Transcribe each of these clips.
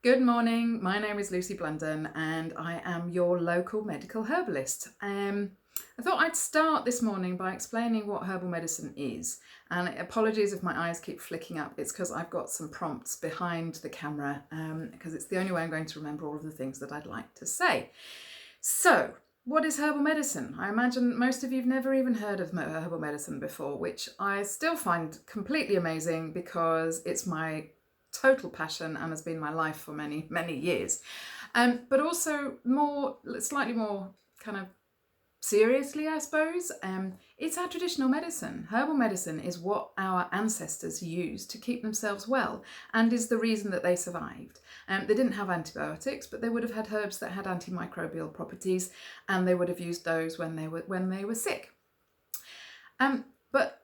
Good morning, my name is Lucy Blunden and I am your local medical herbalist. I thought I'd start this morning by explaining what herbal medicine is. And apologies if my eyes keep flicking up, it's because I've got some prompts behind the camera because it's the only way I'm going to remember all of the things that I'd like to say. So, what is herbal medicine? I imagine most of you have never even heard of herbal medicine before, which I still find completely amazing because it's my total passion and has been my life for many, many years. But also slightly more kind of seriously, I suppose, it's our traditional medicine. Herbal medicine is what our ancestors used to keep themselves well and is the reason that they survived. They didn't have antibiotics, but they would have had herbs that had antimicrobial properties, and they would have used those when they were sick. But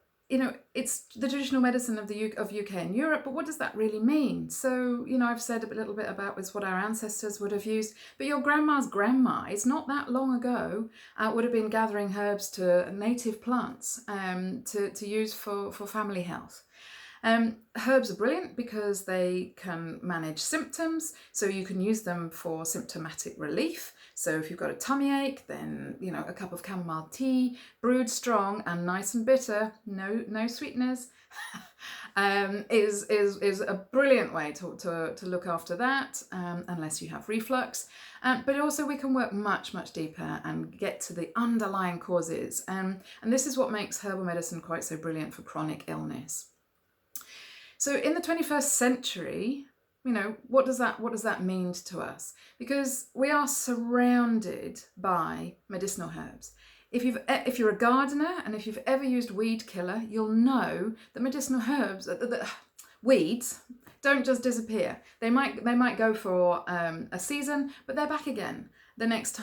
it's the traditional medicine of UK and Europe, but what does that really mean? So, I've said a little bit about what our ancestors would have used, but your grandma's grandma, it's not that long ago, would have been gathering herbs to native plants to use for family health. Herbs are brilliant because they can manage symptoms, so you can use them for symptomatic relief. So if you've got a tummy ache, then a cup of chamomile tea, brewed strong and nice and bitter, no sweeteners, is a brilliant way to look after that, unless you have reflux. But also we can work much deeper and get to the underlying causes, and this is what makes herbal medicine quite so brilliant for chronic illness. So in the 21st century, what does that mean to us? Because we are surrounded by medicinal herbs. If you're a gardener and if you've ever used weed killer, you'll know that medicinal herbs, that weeds don't just disappear. They might go for a season, but they're back again the next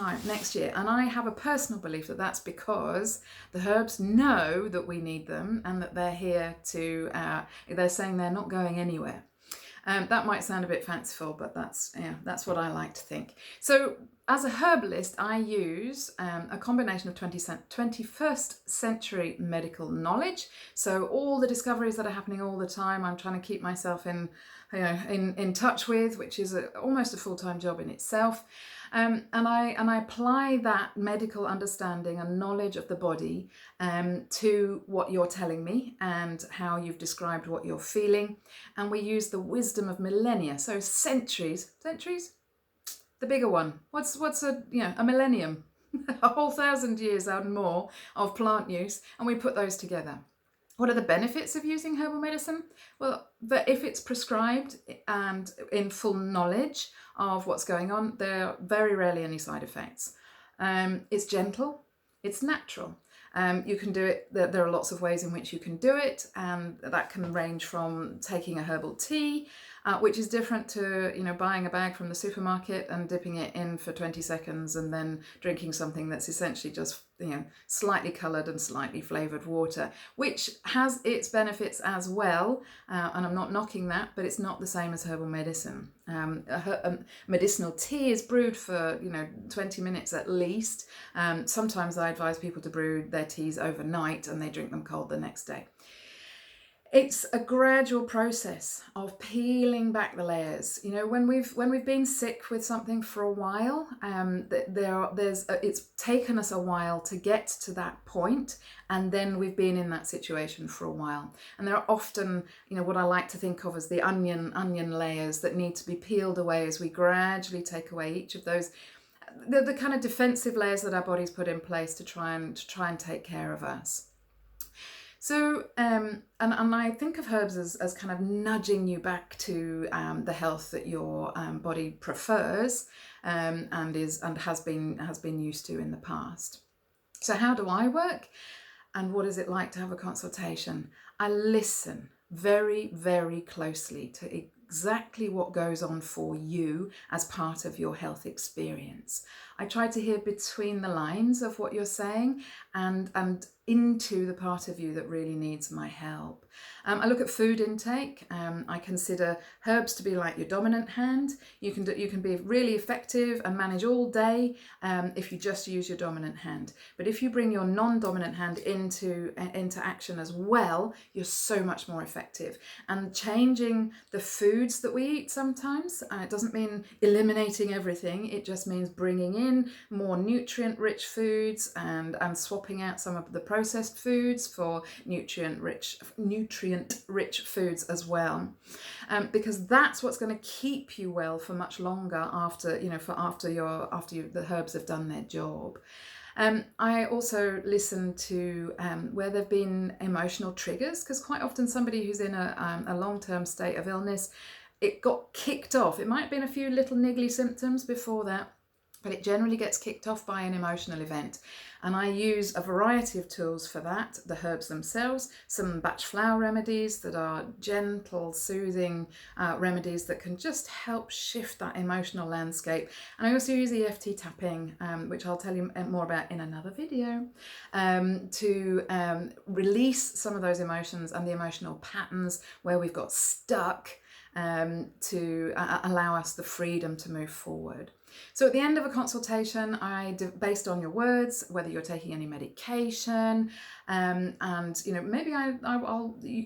year. And I have a personal belief that that's because the herbs know that we need them and that they're here they're saying they're not going anywhere. That might sound a bit fanciful, but that's what I like to think. So as a herbalist, I use a combination of 21st century medical knowledge. So all the discoveries that are happening all the time, I'm trying to keep myself in touch with, which is almost a full-time job in itself. And I apply that medical understanding and knowledge of the body to what you're telling me and how you've described what you're feeling. And we use the wisdom of millennia, so centuries, the bigger one. What's a millennium, a whole 1,000 years and more of plant use, and we put those together. What are the benefits of using herbal medicine? Well, if it's prescribed and in full knowledge of what's going on, there are very rarely any side effects. It's gentle, it's natural. You can do it, there are lots of ways in which you can do it, and that can range from taking a herbal tea, which is different to buying a bag from the supermarket and dipping it in for 20 seconds and then drinking something that's essentially just slightly coloured and slightly flavoured water, which has its benefits as well, and I'm not knocking that, but it's not the same as herbal medicine. Medicinal tea is brewed for 20 minutes at least. Sometimes I advise people to brew their teas overnight and they drink them cold the next day. It's a gradual process of peeling back the layers. When we've been sick with something for a while, it's taken us a while to get to that point, and then we've been in that situation for a while. And there are often, what I like to think of as the onion layers that need to be peeled away as we gradually take away each of those, the kind of defensive layers that our bodies put in place to try and take care of us. So, and I think of herbs as kind of nudging you back to the health that your body prefers and has been used to in the past. So how do I work? And what is it like to have a consultation? I listen very, very closely to exactly what goes on for you as part of your health experience. I try to hear between the lines of what you're saying and into the part of you that really needs my help. I look at food intake. I consider herbs to be like your dominant hand. You can be really effective and manage all day if you just use your dominant hand. But if you bring your non-dominant hand into action as well, you're so much more effective. And changing the foods that we eat sometimes, it doesn't mean eliminating everything. It just means bringing in more nutrient-rich foods and swapping out some of the processed foods for nutrient-rich foods as well, because that's what's going to keep you well for much longer after the herbs have done their job. I also listen to where there have been emotional triggers, because quite often somebody who's in a long-term state of illness, it got kicked off. It might have been a few little niggly symptoms before that, but it generally gets kicked off by an emotional event. And I use a variety of tools for that, the herbs themselves, some batch flower remedies that are gentle, soothing remedies that can just help shift that emotional landscape. And I also use EFT tapping, which I'll tell you more about in another video, to release some of those emotions and the emotional patterns where we've got stuck, to allow us the freedom to move forward. So at the end of a consultation, based on your words, whether you're taking any medication, and maybe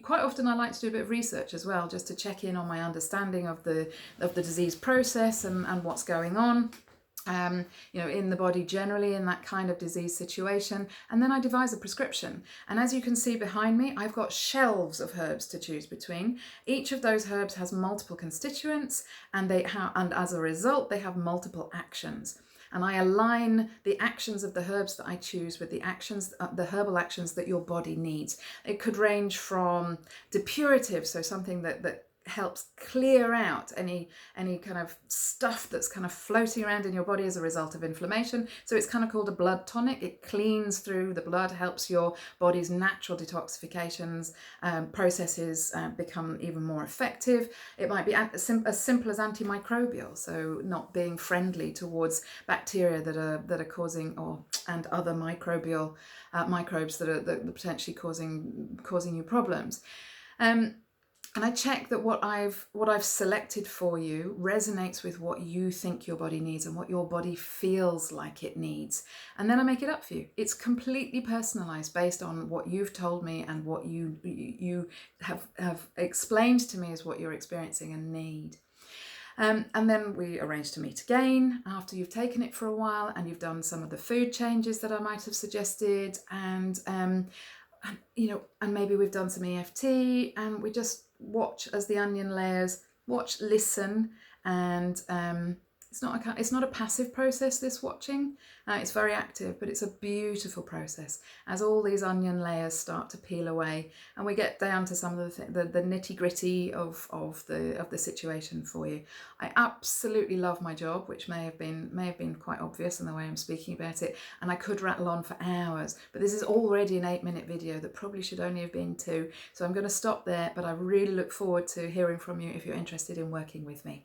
quite often I like to do a bit of research as well, just to check in on my understanding of the disease process and what's going on. In the body generally in that kind of disease situation, and then I devise a prescription. And as you can see behind me, I've got shelves of herbs to choose between. Each of those herbs has multiple constituents, and as a result they have multiple actions. And I align the actions of the herbs that I choose with the herbal actions that your body needs. It could range from depurative, so something that helps clear out any kind of stuff that's kind of floating around in your body as a result of inflammation. So it's kind of called a blood tonic. It cleans through the blood, helps your body's natural detoxifications processes become even more effective. It might be as simple as antimicrobial, so not being friendly towards bacteria that are causing and other microbial microbes that are potentially causing you problems. And I check that what I've selected for you resonates with what you think your body needs and what your body feels like it needs. And then I make it up for you. It's completely personalised based on what you've told me and what you have explained to me as what you're experiencing and need. And then we arrange to meet again after you've taken it for a while and you've done some of the food changes that I might have suggested, and maybe we've done some EFT, and we just watch as the onion layers, listen, and it's not a passive process, this watching. It's very active, but it's a beautiful process as all these onion layers start to peel away and we get down to some of the nitty-gritty of the situation for you. I absolutely love my job, which may have been quite obvious in the way I'm speaking about it, and I could rattle on for hours, but this is already an 8-minute video that probably should only have been 2, so I'm going to stop there. But I really look forward to hearing from you if you're interested in working with me.